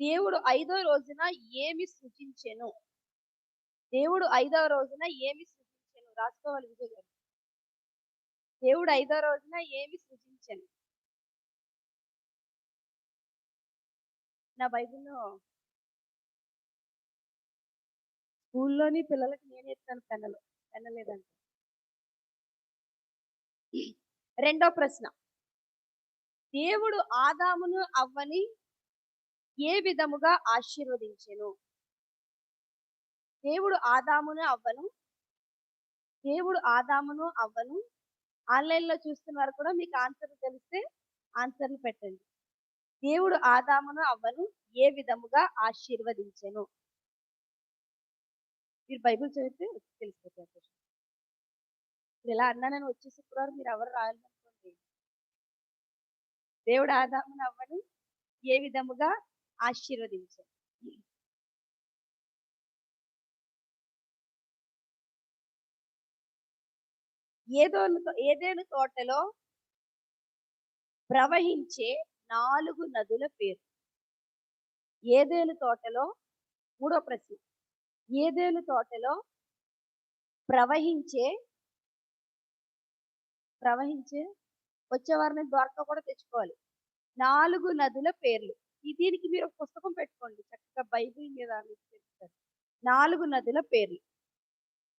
దేవుడు ఐదో రోజున ఏమి సృజించెను? దేవుడు ఐదవ రోజున ఏమి సృజించెను? రాసుకోవాలి విజయ్ గారు. దేవుడు ఐదో రోజున ఏమి సృజించెను? నా బైబిల్‌లో స్కూల్‌లోని పిల్లలకి నేనే ఇస్తాను పెన్నులు. పెన్ను లేదంట. రెండో ప్రశ్న. దేవుడు ఆదామును, అవ్వని ఏ విధముగా ఆశీర్వదించెను? దేవుడు ఆదామును, అవ్వను ఆన్‌లైన్‌లో చూస్తున్న వారు కూడా మీకు ఆన్సర్‌లు తెలిస్తే ఆన్సర్‌లు పెట్టండి. దేవుడు ఆదామును, అవ్వను ఏ విధముగా ఆశీర్వదించెను? మీరు బైబిల్ చదివితే తెలిసిపోతాయి ఆ క్వెషన్. ఇప్పుడు ఇలా అన్నానని వచ్చేసి ఇప్పటి వరకు మీరు ఎవరు రాయలేదనుకోండి. దేవుడు ఆదామును, అవ్వను ఏ విధముగా ఆశీర్వదించెను? ఏదెను తోటలో ప్రవహించే 4 నదుల పేరు. ఏదెను తోటలో మూడో ప్రశ్న. ఏదెను తోటలో ప్రవహించే ప్రవహించే వచ్చే వారం ద్వారకా కూడా తెచ్చుకోవాలి. 4 నదుల పేర్లు. దీనికి మీరు ఒక పుస్తకం పెట్టుకోండి. చక్కగా బైబిల్ మీద మీకు చెప్తారు. 4 నదుల పేర్లు.